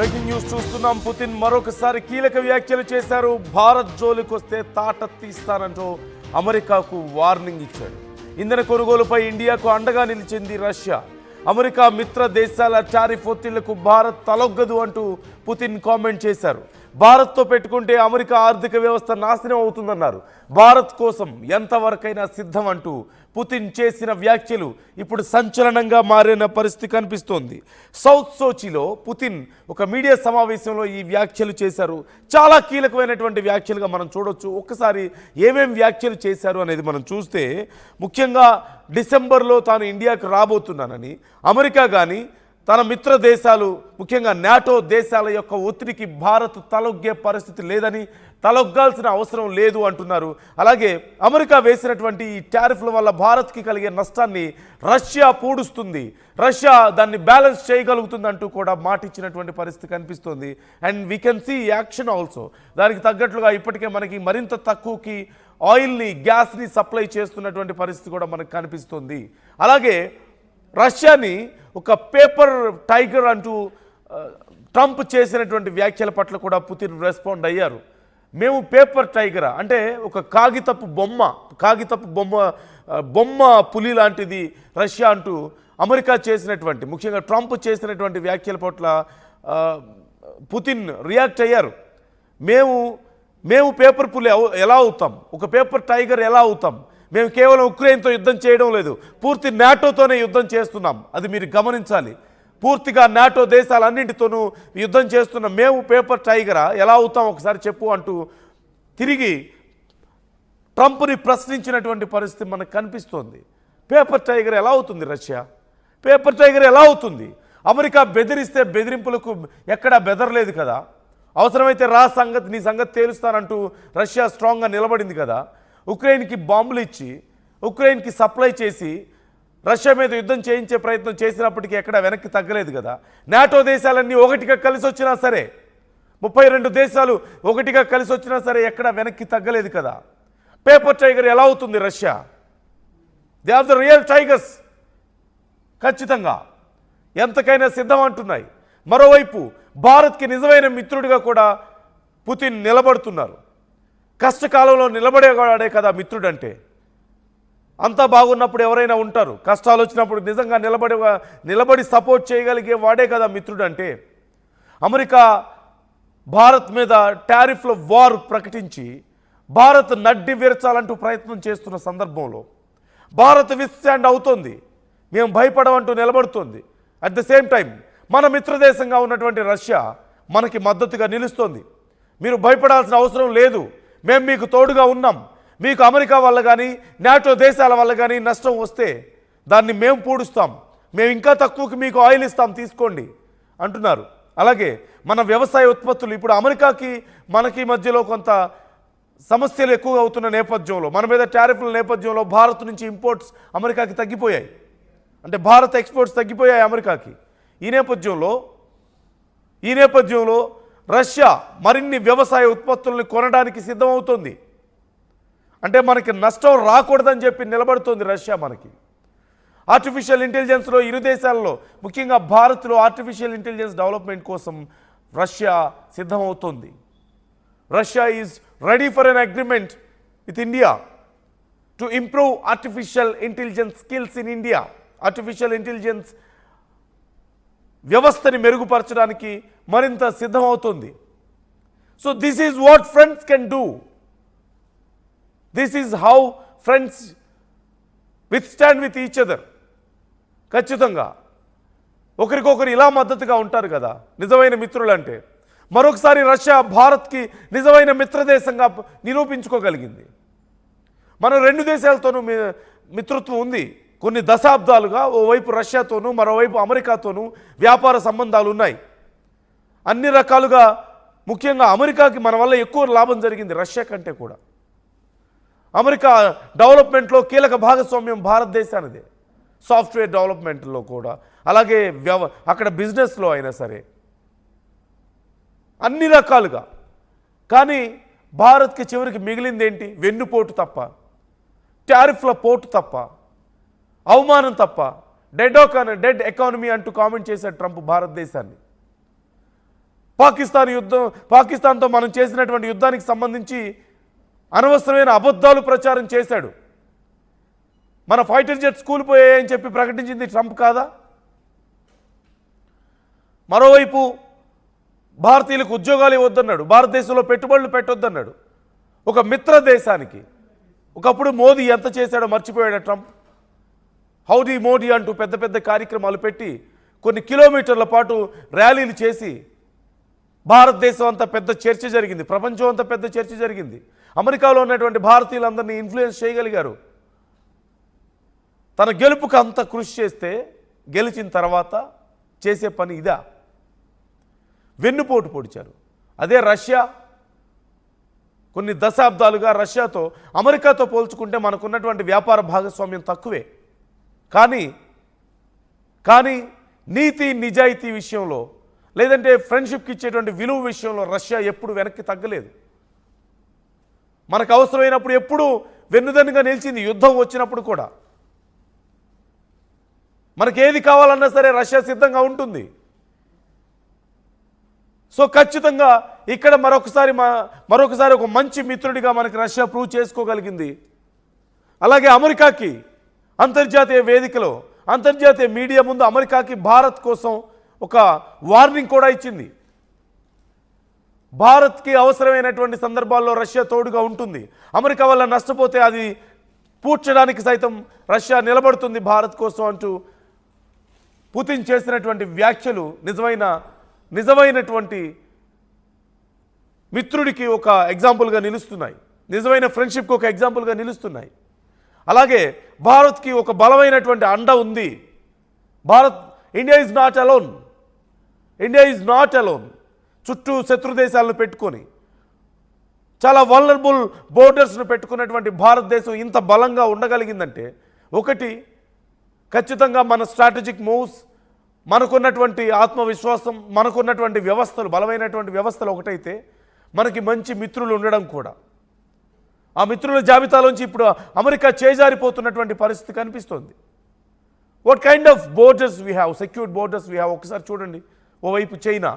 Breaking news చూస్తున్నాం. Putin మరొకసారి కీలక వ్యాఖ్యలు చేశారు. భారత్ జోలికొస్తే తాట తీస్తానంటూ అమెరికాకు వార్నింగ్ ఇచ్చాడు. ఇంధన కొనుగోలుపై ఇండియాకు అండగా నిలిచింది రష్యా. అమెరికా మిత్ర దేశాల టారిఫ్ ఒత్తిళ్లకు భారత్ తలొగ్గదు అంటూ పుతిన్ కామెంట్ చేశారు. భారత్తో పెట్టుకుంటే అమెరికా ఆర్థిక వ్యవస్థ నాశనం అవుతుందన్నారు. భారత్ కోసం ఎంతవరకైనా సిద్ధం అంటూ పుతిన్ చేసిన వ్యాఖ్యలు ఇప్పుడు సంచలనంగా మారిన పరిస్థితి కనిపిస్తోంది. సౌత్ సోచిలో పుతిన్ ఒక మీడియా సమావేశంలో ఈ వ్యాఖ్యలు చేశారు. చాలా కీలకమైనటువంటి వ్యాఖ్యలుగా మనం చూడొచ్చు. ఒక్కసారి ఏమేం వ్యాఖ్యలు చేశారు అనేది మనం చూస్తే, ముఖ్యంగా డిసెంబర్లో తాను ఇండియాకు రాబోతున్నానని, అమెరికా కానీ తన మిత్ర దేశాలు ముఖ్యంగా నాటో దేశాల యొక్క ఒత్తిడికి భారత్ తలొగ్గే పరిస్థితి లేదని, తలొగ్గాల్సిన అవసరం లేదు అంటున్నారు. అలాగే అమెరికా వేసినటువంటి ఈ టారిఫ్ల వల్ల భారత్కి కలిగే నష్టాన్ని రష్యా పూడుస్తుంది, రష్యా దాన్ని బ్యాలెన్స్ చేయగలుగుతుంది అంటూ కూడా మాట ఇచ్చినటువంటి పరిస్థితి కనిపిస్తుంది. And we can see action also. దానికి తగ్గట్లుగా ఇప్పటికే మనకి మరింత తక్కువకి ఆయిల్ని, గ్యాస్ని సప్లై చేస్తున్నటువంటి పరిస్థితి కూడా మనకు కనిపిస్తుంది. అలాగే రష్యాని ఒక పేపర్ టైగర్ అంటూ ట్రంప్ చేసినటువంటి వ్యాఖ్యల పట్ల కూడా పుతిన్ రెస్పాండ్ అయ్యారు. మేము పేపర్ టైగరా అంటే ఒక కాగితపు బొమ్మ పులి లాంటిది రష్యా అంటూ అమెరికా చేసినటువంటి, ముఖ్యంగా ట్రంప్ చేసినటువంటి వ్యాఖ్యల పట్ల పుతిన్ రియాక్ట్ అయ్యారు. మేము పేపర్ పులి ఎలా అవుతాం, ఒక పేపర్ టైగర్ ఎలా అవుతాం? మేము కేవలం ఉక్రెయిన్తో యుద్ధం చేయడం లేదు, పూర్తి నాటోతోనే యుద్ధం చేస్తున్నాం. అది మీరు గమనించాలి. పూర్తిగా నాటో దేశాలన్నింటితోనూ యుద్ధం చేస్తున్న మేము పేపర్ టైగరా ఎలా అవుతాం ఒకసారి చెప్పు అంటూ తిరిగి ట్రంప్ని ప్రశ్నించినటువంటి పరిస్థితి మనకు కనిపిస్తోంది. పేపర్ టైగర్ ఎలా అవుతుంది రష్యా? పేపర్ టైగర్ ఎలా అవుతుంది? అమెరికా బెదిరిస్తే బెదిరింపులకు ఎక్కడా బెదరలేదు కదా. అవసరమైతే నీ సంగతి తేలుస్తానంటూ రష్యా స్ట్రాంగ్గా నిలబడింది కదా. ఉక్రెయిన్కి బాంబులు ఇచ్చి, ఉక్రెయిన్కి సప్లై చేసి రష్యా మీద యుద్ధం చేయించే ప్రయత్నం చేసినప్పటికీ ఎక్కడ వెనక్కి తగ్గలేదు కదా. నాటో దేశాలన్నీ ఒకటిగా కలిసి వచ్చినా సరే, 32 దేశాలు ఒకటిగా కలిసి వచ్చినా సరే ఎక్కడ వెనక్కి తగ్గలేదు కదా. పేపర్ టైగర్ ఎలా అవుతుంది Russia? They are the real tigers. ఖచ్చితంగా ఎంతకైనా సిద్ధం అంటున్నాయి. మరోవైపు భారత్కి నిజమైన మిత్రుడిగా కూడా పుతిన్ నిలబడుతున్నారు. కష్టకాలంలో నిలబడేవాడే కదా మిత్రుడంటే. అంతా బాగున్నప్పుడు ఎవరైనా ఉంటారు, కష్టాలు వచ్చినప్పుడు నిజంగా నిలబడి సపోర్ట్ చేయగలిగే వాడే కదా మిత్రుడు అంటే. అమెరికా భారత్ మీద టారిఫ్ల వార్ ప్రకటించి భారత్ నడ్డి విరచాలంటూ ప్రయత్నం చేస్తున్న సందర్భంలో భారత్ విత్స్టాండ్ అవుతోంది, మేము భయపడమంటూ నిలబడుతోంది. అట్ ద సేమ్ టైం మన మిత్రదేశంగా ఉన్నటువంటి రష్యా మనకి మద్దతుగా నిలుస్తోంది. మీరు భయపడాల్సిన అవసరం లేదు, మేము మీకు తోడుగా ఉన్నాం. మీకు అమెరికా వల్ల కానీ నాటో దేశాల వల్ల కానీ నష్టం వస్తే దాన్ని మేము పూడుస్తాం, మేము ఇంకా తక్కువకి మీకు ఆయిల్ ఇస్తాం తీసుకోండి అంటున్నారు. అలాగే మన వ్యవసాయ ఉత్పత్తులు ఇప్పుడు అమెరికాకి మనకి మధ్యలో కొంత సమస్యలు ఎక్కువగా అవుతున్న నేపథ్యంలో, మన మీద టారిఫ్ల నేపథ్యంలో భారత్ నుంచి ఇంపోర్ట్స్ అమెరికాకి తగ్గిపోయాయి, అంటే భారత్ ఎక్స్పోర్ట్స్ తగ్గిపోయాయి అమెరికాకి. ఈ నేపథ్యంలో రష్యా మరిన్ని వ్యవసాయ ఉత్పత్తులను కొనడానికి సిద్ధమవుతోంది. అంటే మనకి నష్టం రాకూడదని చెప్పి నిలబడుతోంది రష్యా. మనకి ఆర్టిఫిషియల్ ఇంటెలిజెన్స్లో ఇరు దేశాల్లో, ముఖ్యంగా భారత్లో ఆర్టిఫిషియల్ ఇంటెలిజెన్స్ డెవలప్మెంట్ కోసం రష్యా సిద్ధమవుతోంది. Russia is ready for an agreement with India to improve artificial intelligence skills in India. Artificial intelligence వ్యవస్థని మెరుగుపరచడానికి మరింత సిద్ధమవుతుంది. So this is what friends can do. This is how friends withstand with each other. ఖచ్చితంగా ఒకరికొకరు ఇలా మద్దతుగా ఉంటారు కదా నిజమైన మిత్రులు అంటే. మరొకసారి రష్యా భారత్కి నిజమైన మిత్రదేశంగా నిరూపించుకోగలిగింది. మన రెండు దేశాలతోనూ మిత్రత్వం ఉంది కొన్ని దశాబ్దాలుగా. ఓవైపు రష్యాతోనూ మరోవైపు అమెరికాతోనూ వ్యాపార సంబంధాలు ఉన్నాయి. అన్ని రకాలుగా ముఖ్యంగా అమెరికాకి మన వల్ల ఎక్కువ లాభం జరిగింది రష్యా కంటే కూడా. అమెరికా డెవలప్మెంట్లో కీలక భాగస్వామ్యం భారతదేశానిదే, సాఫ్ట్వేర్ డెవలప్మెంట్లో కూడా, అలాగే అక్కడ బిజినెస్లో అయినా సరే అన్ని రకాలుగా. కానీ భారత్కి చివరికి మిగిలింది ఏంటి? వెన్నుపోటు తప్ప, టారిఫ్ల పోటు తప్ప, అవమానం తప్ప, డెడ్ ఎకానమీ అంటూ కామెంట్ చేశాడు ట్రంప్ భారతదేశాన్ని. పాకిస్తాన్తో మనం చేసినటువంటి యుద్ధానికి సంబంధించి అనవసరమైన అబద్ధాలు ప్రచారం చేశాడు. మన ఫైటర్ జెట్స్ కూలిపోయాయని చెప్పి ప్రకటించింది ట్రంప్ కాదా? మరోవైపు భారతీయులకు ఉద్యోగాలు ఇవ్వద్దన్నాడు, భారతదేశంలో పెట్టుబడులు పెట్టొద్దన్నాడు. ఒక మిత్ర దేశానికి ఒకప్పుడు మోదీ ఎంత చేశాడో మర్చిపోయాడు ట్రంప్. హౌడీ మోడీ అంటూ పెద్ద పెద్ద కార్యక్రమాలు పెట్టి కొన్ని కిలోమీటర్ల పాటు ర్యాలీలు చేసి భారతదేశం అంతా పెద్ద చర్చ జరిగింది, ప్రపంచం అంతా పెద్ద చర్చ జరిగింది. అమెరికాలో ఉన్నటువంటి భారతీయులందరినీ ఇన్ఫ్లుయెన్స్ చేయగలిగారు. తన గెలుపుకు అంత కృషి చేస్తే గెలిచిన తర్వాత చేసే పని ఇదా? వెన్నుపోటు పొడిచారు. అదే రష్యా. కొన్ని దశాబ్దాలుగా రష్యాతో అమెరికాతో పోల్చుకుంటే మనకున్నటువంటి వ్యాపార భాగస్వామ్యం తక్కువే. కానీ నీతి నిజాయితీ విషయంలో, లేదంటే ఫ్రెండ్షిప్కి ఇచ్చేటువంటి విలువ విషయంలో రష్యా ఎప్పుడు వెనక్కి తగ్గలేదు. మనకు అవసరమైనప్పుడు ఎప్పుడు వెన్నుదన్నుగా నిలిచింది. యుద్ధం వచ్చినప్పుడు కూడా మనకేది కావాలన్నా సరే రష్యా సిద్ధంగా ఉంటుంది. సో ఖచ్చితంగా ఇక్కడ మరొకసారి ఒక మంచి మిత్రుడిగా మనకి రష్యా ప్రూవ్ చేసుకోగలిగింది. అలాగే అమెరికాకి అంతర్జాతీయ వేదికలో, అంతర్జాతీయ మీడియా ముందు అమెరికాకి భారత్ కోసం ఒక వార్నింగ్ కూడా ఇచ్చింది. భారత్కి అవసరమైనటువంటి సందర్భాల్లో రష్యా తోడుగా ఉంటుంది. అమెరికా వల్ల నష్టపోతే అది పూడ్చడానికి సైతం రష్యా నిలబడుతుంది భారత్ కోసం అంటూ పుతిన్ చేసినటువంటి వ్యాఖ్యలు నిజమైనటువంటి మిత్రుడికి ఒక ఎగ్జాంపుల్గా నిలుస్తున్నాయి. నిజమైన ఫ్రెండ్షిప్కి ఒక ఎగ్జాంపుల్గా నిలుస్తున్నాయి. అలాగే భారత్కి ఒక బలమైనటువంటి అండ ఉంది. India is not alone. చుట్టూ శత్రు దేశాలను పెట్టుకొని చాలా వల్నరబుల్ బోర్డర్స్ను పెట్టుకున్నటువంటి భారతదేశం ఇంత బలంగా ఉండగలిగిందంటే, ఒకటి ఖచ్చితంగా మన స్ట్రాటజిక్ మూవ్స్, మనకున్నటువంటి ఆత్మవిశ్వాసం, మనకున్నటువంటి వ్యవస్థలు, బలమైనటువంటి వ్యవస్థలు ఒకటైతే, మనకి మంచి మిత్రులు ఉండడం కూడా. ఆ మిత్రుల జాబితాలోంచి ఇప్పుడు అమెరికా చేజారిపోతున్నటువంటి పరిస్థితి కనిపిస్తోంది. What kind of borders we have, secured borders we have. ఒకసారి చూడండి, ఓవైపు చైనా,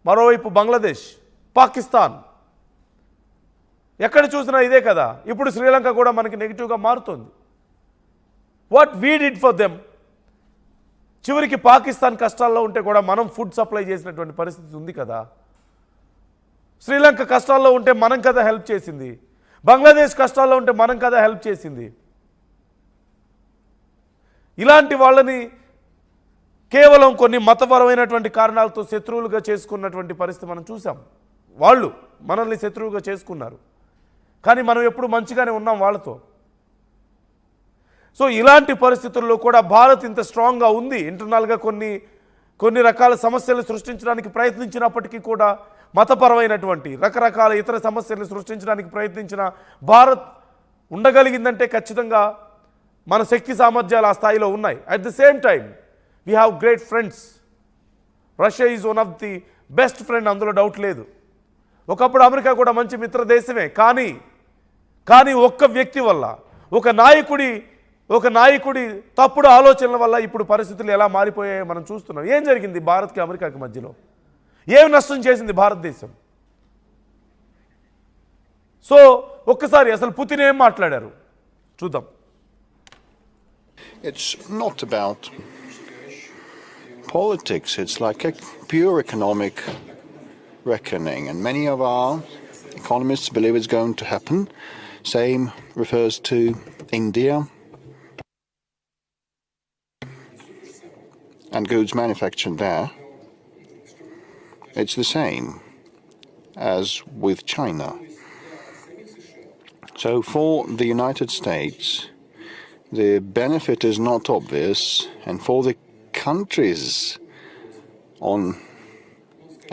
మరోవైపు బంగ్లాదేశ్, పాకిస్తాన్, ఎక్కడ చూసినా ఇదే కదా. ఇప్పుడు శ్రీలంక కూడా మనకి నెగిటివ్గా మారుతోంది. What we did for them. చివరికి పాకిస్తాన్ కష్టాల్లో ఉంటే కూడా మనం ఫుడ్ సప్లై చేసినటువంటి పరిస్థితి ఉంది కదా. శ్రీలంక కష్టాల్లో ఉంటే మనం కదా హెల్ప్ చేసింది. బంగ్లాదేశ్ కష్టాల్లో ఉంటే మనం కదా హెల్ప్ చేసింది. ఇలాంటి వాళ్ళని కేవలం కొన్ని మతపరమైనటువంటి కారణాలతో శత్రువులుగా చేసుకున్నటువంటి పరిస్థితి మనం చూసాం. వాళ్ళు మనల్ని శత్రువుగా చేసుకున్నారు, కానీ మనం ఎప్పుడు మంచిగానే ఉన్నాం వాళ్ళతో. సో ఇలాంటి పరిస్థితుల్లో కూడా భారత్ ఇంత స్ట్రాంగ్గా ఉంది. ఇంటర్నల్గా కొన్ని రకాల సమస్యలు సృష్టించడానికి ప్రయత్నించినప్పటికీ కూడా, మతపరమైనటువంటి రకరకాల ఇతర సమస్యలను సృష్టించడానికి ప్రయత్నించిన భారత్ ఉండగలిగిందంటే ఖచ్చితంగా మన శక్తి సామర్థ్యాలు ఆ స్థాయిలో ఉన్నాయి. At the same time we have great friends. Russia is one of the best friend, అందులో డౌట్ లేదు. ఒకప్పుడు అమెరికా కూడా మంచి మిత్ర దేశమే. కానీ ఒక్క వ్యక్తి వల్ల, ఒక నాయకుడి తప్పుడు ఆలోచనల వల్ల ఇప్పుడు పరిస్థితులు ఎలా మారిపోయాయో మనం చూస్తున్నాం. ఏం జరిగింది భారత్కి అమెరికాకి మధ్యలో? ఏం నష్టం చేసింది భారతదేశం? సో ఒక్కసారి అసలు పుతిన్ ఏం మాట్లాడారు చూద్దాం. It's not about politics. It's like a pure economic reckoning, and many of our economists believe it's going to happen. Same refers to India and goods manufactured there. It's the same as with China. So for the United States, the benefit is not obvious, and for the countries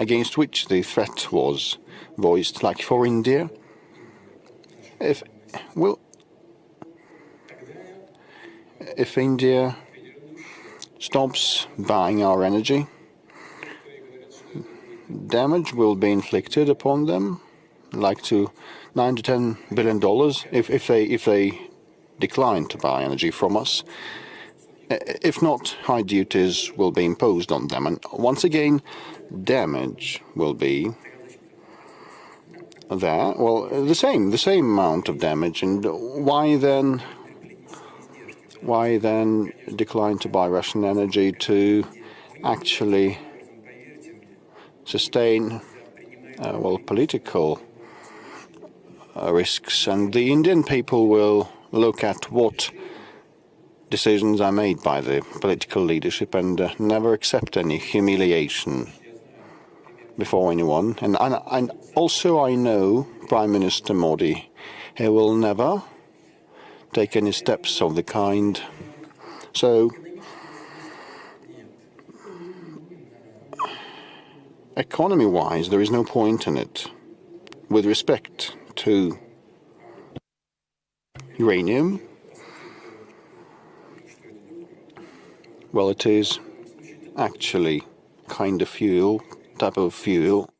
against which the threat was voiced, like for India, if India stops buying our energy, damage will be inflicted upon them, like to $9 to $10 billion if they decline to buy energy from us. If not, high duties will be imposed on them. And once again, damage will be there. Well, the same amount of damage. And why then decline to buy Russian energy to actually sustain, political risks? And the Indian people will look at what decisions are made by the political leadership and never accept any humiliation before anyone. And also I know Prime Minister Modi, he will never take any steps of the kind. So economy-wise, there is no point in it. With respect to uranium, well, it is actually type of fuel